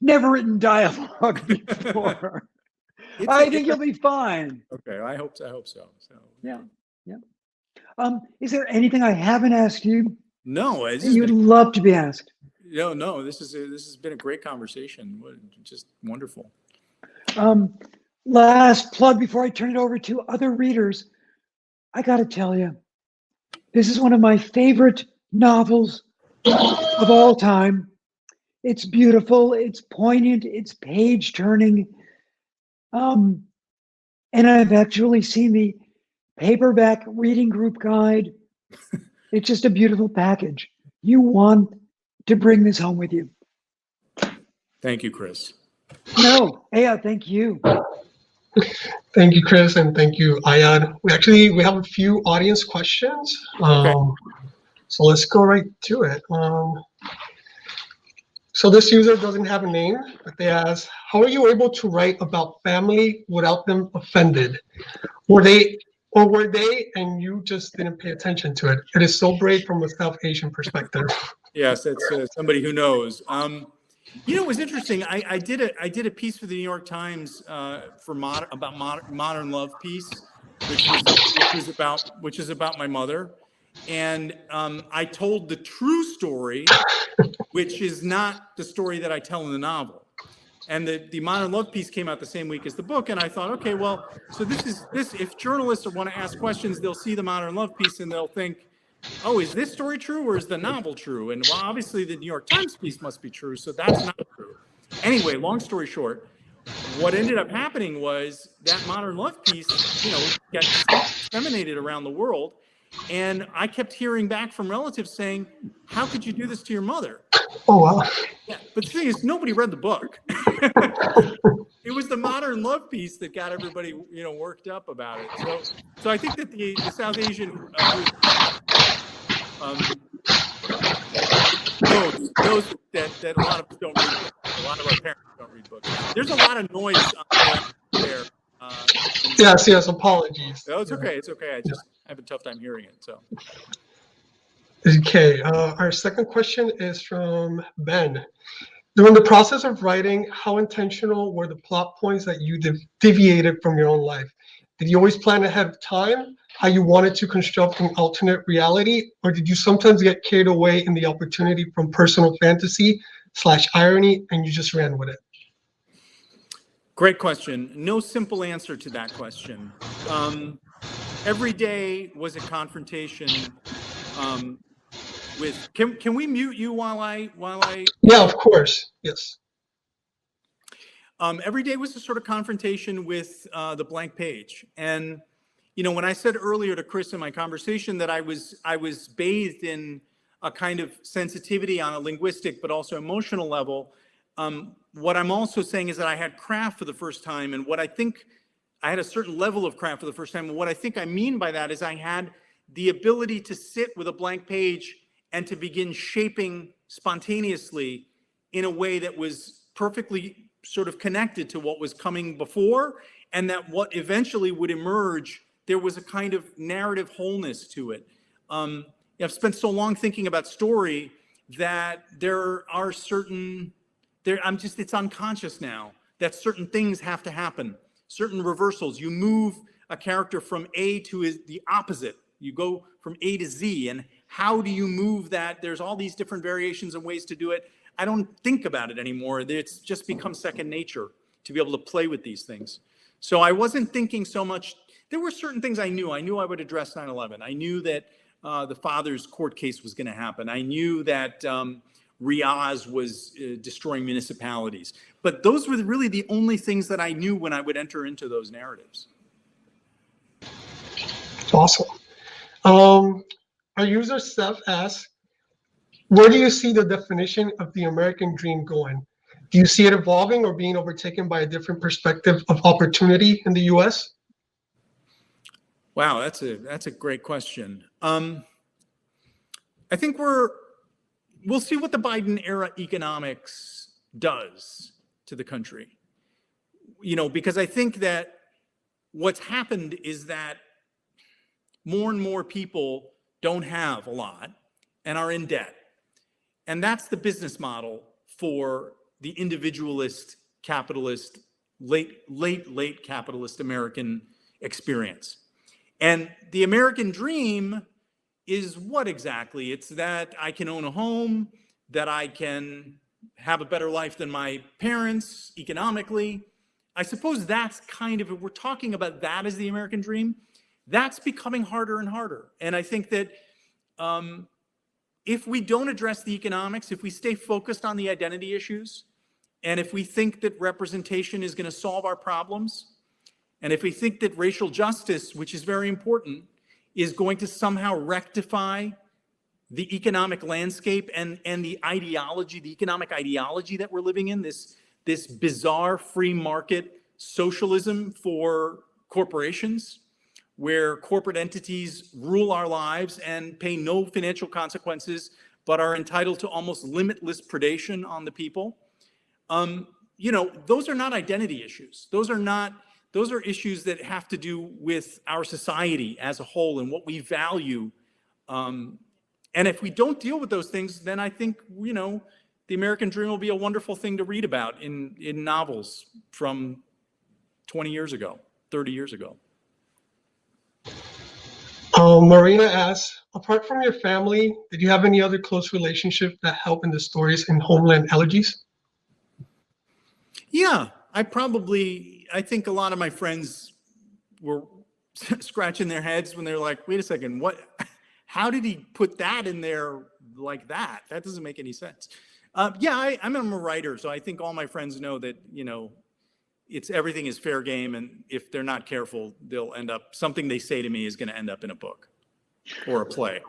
never written dialogue before. I think you'll be fine. Okay, I hope so. So yeah. Is there anything I haven't asked you? No, you'd love to be asked. No. This has been a great conversation. Just wonderful. Last plug before I turn it over to other readers. I got to tell you, this is one of my favorite novels of all time. It's beautiful. It's poignant. It's page turning. And I've actually seen the paperback reading group guide. It's just a beautiful package. You want to bring this home with you. Thank you, Chris. No, Ayad, thank you. Thank you, Chris, and thank you, Ayad. We have a few audience questions. Okay. So let's go right to it. So this user doesn't have a name, but they ask, how are you able to write about family without them offended? Were they and you just didn't pay attention to it? It is so brave from a South Asian perspective. Yes, it's somebody who knows. It was interesting. I did a piece for the New York Times about modern love piece, which is about my mother, and I told the true story, which is not the story that I tell in the novel. And the modern love piece came out the same week as the book, and I thought, okay, well, so this. If journalists want to ask questions, they'll see the modern love piece and they'll think, oh, is this story true or is the novel true? And well, obviously the New York Times piece must be true, so that's not true. Anyway, long story short, what ended up happening was that modern love piece, got disseminated around the world, and I kept hearing back from relatives saying, how could you do this to your mother? Oh, wow. Yeah, but the thing is, nobody read the book. It was the modern love piece that got everybody, worked up about it. So I think that the South Asian knows that a lot of us don't read books. A lot of our parents don't read books. There's a lot of noise there. Yes, apologies. No, it's okay. It's okay. I just have a tough time hearing it. So. Okay, our second question is from Ben. During the process of writing, how intentional were the plot points that you deviated from your own life? Did you always plan ahead of time how you wanted to construct an alternate reality, or did you sometimes get carried away in the opportunity from personal fantasy/irony and you just ran with it? Great question. No simple answer to that question. Every day was a confrontation with. Can we mute you while I? Yeah, of course. Yes. Every day was a sort of confrontation with the blank page, and when I said earlier to Chris in my conversation that I was bathed in a kind of sensitivity on a linguistic but also emotional level. What I'm also saying is that I had craft for the first time, and what I think I had a certain level of craft for the first time. And what I think I mean by that is I had the ability to sit with a blank page and to begin shaping spontaneously in a way that was perfectly sort of connected to what was coming before, and that what eventually would emerge, there was a kind of narrative wholeness to it. I've spent so long thinking about story that there are certain it's unconscious now that certain things have to happen, certain reversals. You move a character from A to the opposite. You go from A to Z, and how do you move that? There's all these different variations and ways to do it. I don't think about it anymore. It's just become second nature to be able to play with these things. So I wasn't thinking so much. There were certain things I knew. I knew I would address 9/11. I knew that the father's court case was going to happen. I knew that Riaz was destroying municipalities. But those were really the only things that I knew when I would enter into those narratives. Awesome. Our user Steph asks, where do you see the definition of the American dream going? Do you see it evolving or being overtaken by a different perspective of opportunity in the U.S.? Wow, that's a great question. I think we'll see what the Biden era economics does to the country. Because I think that what's happened is that more and more people don't have a lot and are in debt. And that's the business model for the individualist, capitalist, late capitalist American experience. And the American dream is what exactly? It's that I can own a home, that I can have a better life than my parents economically. I suppose that's kind of, if we're talking about that as the American dream, that's becoming harder and harder. And I think that if we don't address the economics, if we stay focused on the identity issues, and if we think that representation is going to solve our problems, and if we think that racial justice, which is very important, is going to somehow rectify the economic landscape and the ideology, the economic ideology that we're living in, this bizarre free market socialism for corporations, where corporate entities rule our lives and pay no financial consequences, but are entitled to almost limitless predation on the people. Those are not identity issues. Those are issues that have to do with our society as a whole and what we value. And if we don't deal with those things, then I think, the American dream will be a wonderful thing to read about in novels from 20 years ago, 30 years ago. Marina asks, apart from your family, did you have any other close relationship that helped in the stories in Homeland Elegies? Yeah, I think a lot of my friends were scratching their heads when they're like, wait a second, how did he put that in there like that? That doesn't make any sense. I'm a writer, so I think all my friends know that, everything is fair game, and if they're not careful, they'll end up, something they say to me is going to end up in a book or a play,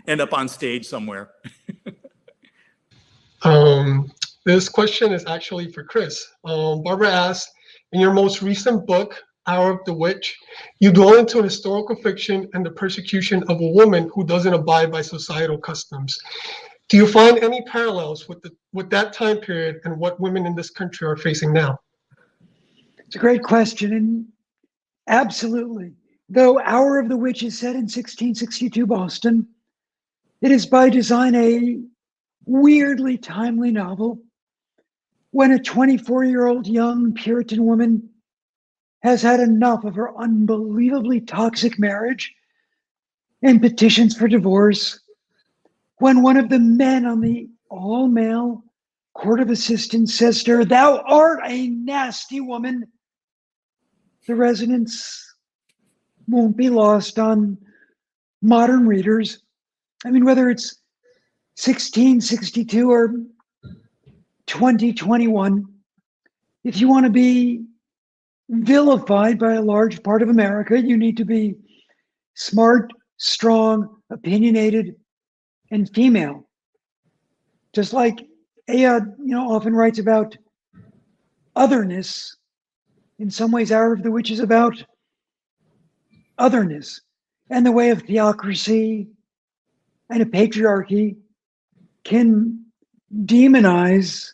end up on stage somewhere. This question is actually for Chris. Barbara asks, in your most recent book, Hour of the Witch, you dwell into historical fiction and the persecution of a woman who doesn't abide by societal customs. Do you find any parallels with that time period and what women in this country are facing now? It's a great question, and absolutely. Though Hour of the Witch is set in 1662 Boston, it is by design a weirdly timely novel when a 24-year-old young Puritan woman has had enough of her unbelievably toxic marriage and petitions for divorce, when one of the men on the all-male Court of Assistants says to her, "Thou art a nasty woman," the resonance won't be lost on modern readers. I mean, whether it's 1662 or 2021, if you want to be vilified by a large part of America, you need to be smart, strong, opinionated, and female. Just like Ayad, often writes about otherness. In some ways, Hour of the Witch is about otherness and the way of theocracy and a patriarchy can demonize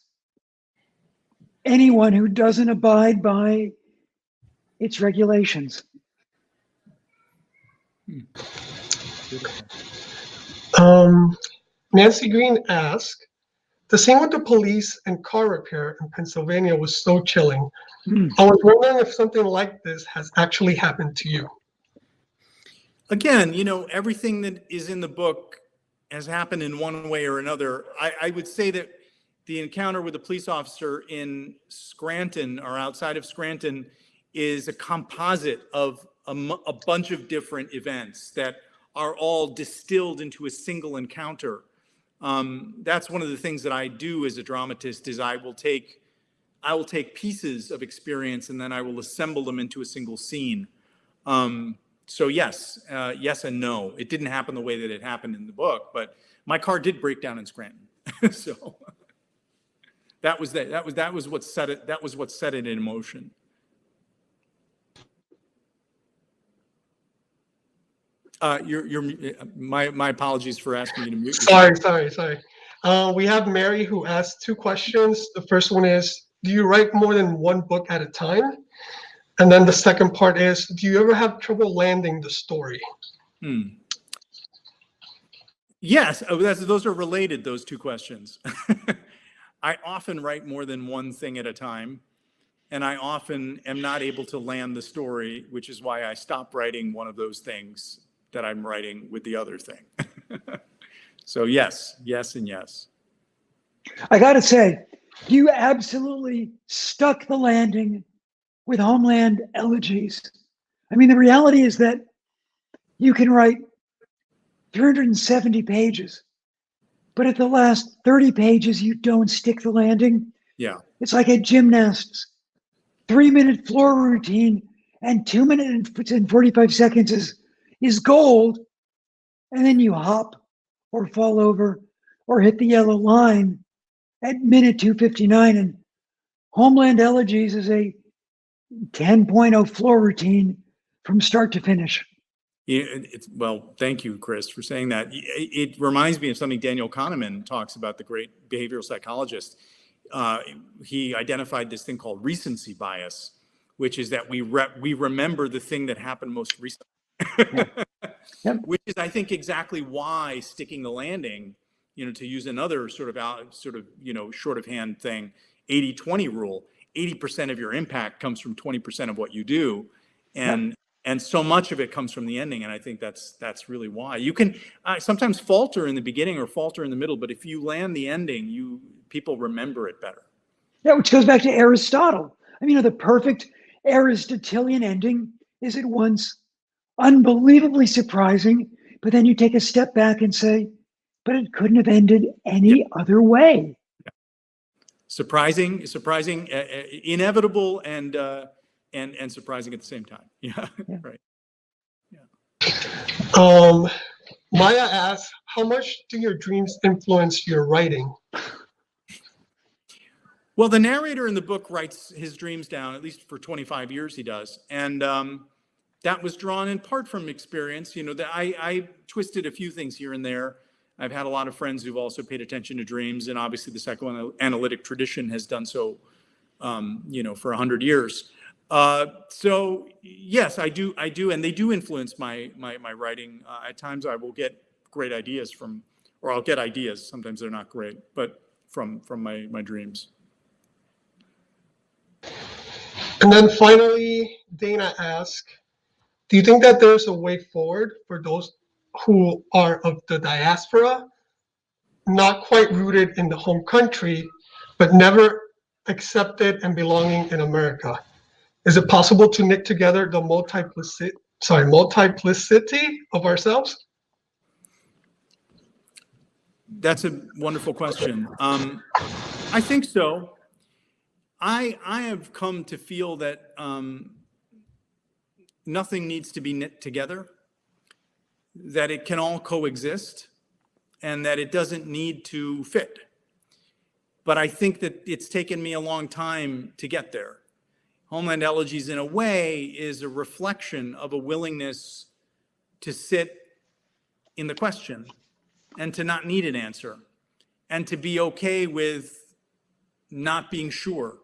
anyone who doesn't abide by its regulations. Nancy Green asks, The scene with the police and car repair in Pennsylvania was so chilling. Hmm. I was wondering if something like this has actually happened to you. Again, everything that is in the book has happened in one way or another. I would say that the encounter with the police officer in Scranton or outside of Scranton is a composite of a bunch of different events that are all distilled into a single encounter. That's one of the things that I do as a dramatist is I will take pieces of experience and then I will assemble them into a single scene. So yes and no. It didn't happen the way that it happened in the book, but my car did break down in Scranton. So that was what set it. That was what set it in motion. My apologies for asking you to mute yourself. Sorry. We have Mary who asked 2 questions. The first one is, do you write more than one book at a time? And then the second part is, do you ever have trouble landing the story? Yes, those are related, those 2 questions. I often write more than one thing at a time, and I often am not able to land the story, which is why I stop writing one of those things that I'm writing with the other thing. So yes, and yes. I got to say, you absolutely stuck the landing with Homeland Elegies. I mean, the reality is that you can write 370 pages, but at the last 30 pages, you don't stick the landing. Yeah. It's like a gymnast's 3-minute floor routine and 2 minutes and 45 seconds is gold. And then you hop or fall over or hit the yellow line at minute 2:59. And Homeland Elegies is a 10.0 floor routine from start to finish. Well, thank you, Chris, for saying that. It reminds me of something Daniel Kahneman talks about, the great behavioral psychologist. He identified this thing called recency bias, which is that we remember the thing that happened most recently. Yep. Which is, I think, exactly why sticking the landing, to use another sort of short of hand thing, 80-20 rule, 80% of your impact comes from 20% of what you do. And so much of it comes from the ending. And I think that's really why. You can sometimes falter in the beginning or falter in the middle, but if you land the ending, people remember it better. Yeah, which goes back to Aristotle. I mean, the perfect Aristotelian ending is at once unbelievably surprising, but then you take a step back and say, but it couldn't have ended any other way. Surprising, inevitable, and surprising at the same time. Yeah. Right. Yeah. Maya asks, how much do your dreams influence your writing? Well, the narrator in the book writes his dreams down, at least for 25 years he does. And that was drawn in part from experience. That I twisted a few things here and there. I've had a lot of friends who've also paid attention to dreams, and obviously the psychoanalytic tradition has done so, for 100 years. So yes, I do, and they do influence my writing. At times I will get great ideas or I'll get ideas. Sometimes they're not great, but from my dreams. And then finally, Dana asks, do you think that there's a way forward for those who are of the diaspora, not quite rooted in the home country, but never accepted and belonging in America? Is it possible to knit together the multiplicity of ourselves? That's a wonderful question. I think so. I have come to feel that nothing needs to be knit together, that it can all coexist, and that it doesn't need to fit. But I think that it's taken me a long time to get there. Homeland Elegies, in a way, is a reflection of a willingness to sit in the question and to not need an answer and to be okay with not being sure.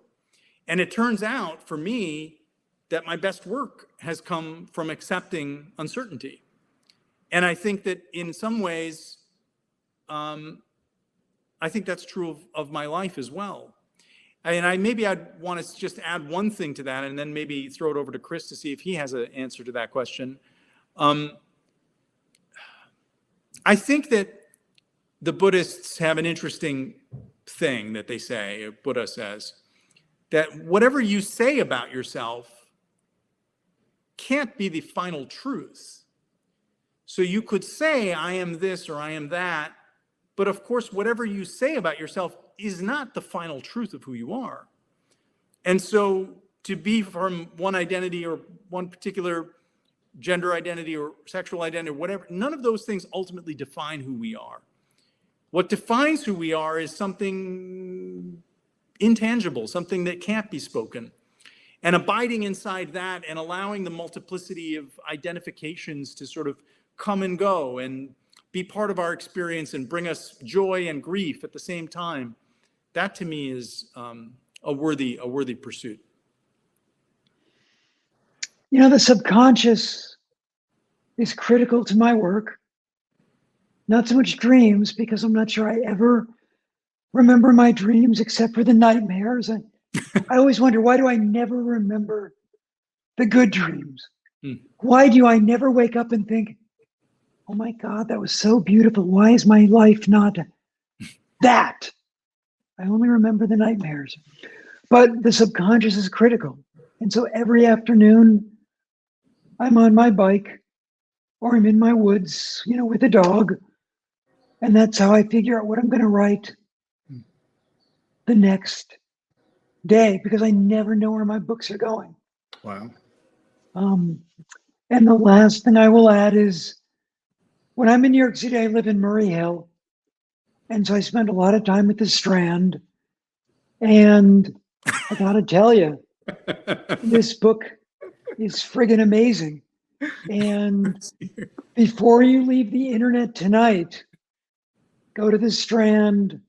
And it turns out, for me, that my best work has come from accepting uncertainty. And I think that in some ways, I think that's true of my life as well. And I'd want to just add one thing to that, and then maybe throw it over to Chris to see if he has an answer to that question. I think that the Buddhists have an interesting thing that they say, Buddha says, that whatever you say about yourself can't be the final truth. So you could say, I am this or I am that, but of course, whatever you say about yourself is not the final truth of who you are. And so to be from one identity or one particular gender identity or sexual identity or whatever, none of those things ultimately define who we are. What defines who we are is something intangible, something that can't be spoken. And abiding inside that and allowing the multiplicity of identifications to sort of come and go and be part of our experience and bring us joy and grief at the same time, that to me is a worthy pursuit. You know, the subconscious is critical to my work. Not so much dreams, because I'm not sure I ever remember my dreams except for the nightmares. And I always wonder, why do I never remember the good dreams? Why do I never wake up and think, oh my God, that was so beautiful. Why is my life not that? I only remember the nightmares. But the subconscious is critical. And so every afternoon, I'm on my bike or I'm in my woods, you know, with a dog. And that's how I figure out what I'm going to write the next day, because I never know where my books are going. Wow. And the last thing I will add is, when I'm in New York City, I live in Murray Hill. And so I spend a lot of time at the Strand. And I gotta tell you, this book is friggin' amazing. And before you leave the internet tonight, go to the Strand,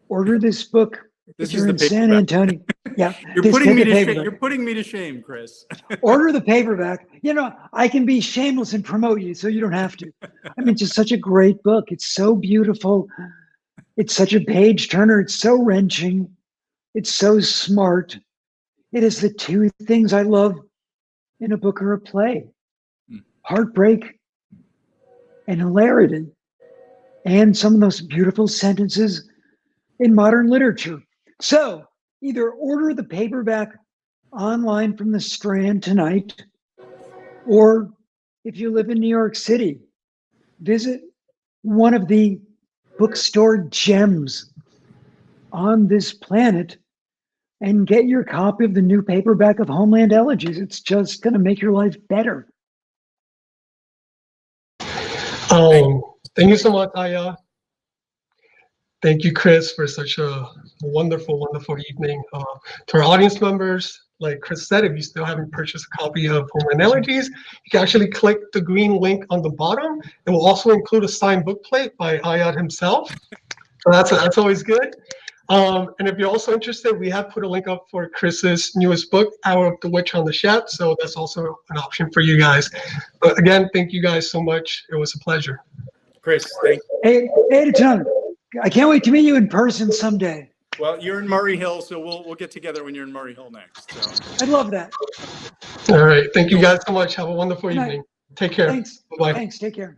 order this book. This if is you're the in San paperback. Antonio. Yeah. You're just putting get me the to shame. paperback. You're putting me to shame, Chris. Order the paperback. You know, I can be shameless and promote you, so you don't have to. I mean, it's just such a great book. It's so beautiful. It's such a page turner. It's so wrenching. It's so smart. It is the two things I love in a book or a play: heartbreak and hilarity, and some of those beautiful sentences in modern literature. So either order the paperback online from the Strand tonight, or if you live in New York City, visit one of the bookstore gems on this planet and get your copy of the new paperback of Homeland Elegies. It's just going to make your life better. Thank you so much, Ayad. Thank you, Chris, for such a wonderful, wonderful evening. To our audience members, like Chris said, if you still haven't purchased a copy of Homeland Elegies, you can actually click the green link on the bottom. It will also include a signed book plate by Ayad himself. So that's always good. And if you're also interested, we have put a link up for Chris's newest book, Hour of the Witch, on the chat. So that's also an option for you guys. But again, thank you guys so much. It was a pleasure. Chris, thank you. Hey, Tom, I can't wait to meet you in person someday. Well, you're in Murray Hill, so we'll get together when you're in Murray Hill next. So. I'd love that. All right. Thank you guys so much. Have a wonderful evening. Take care. Thanks. Bye-bye. Thanks. Take care.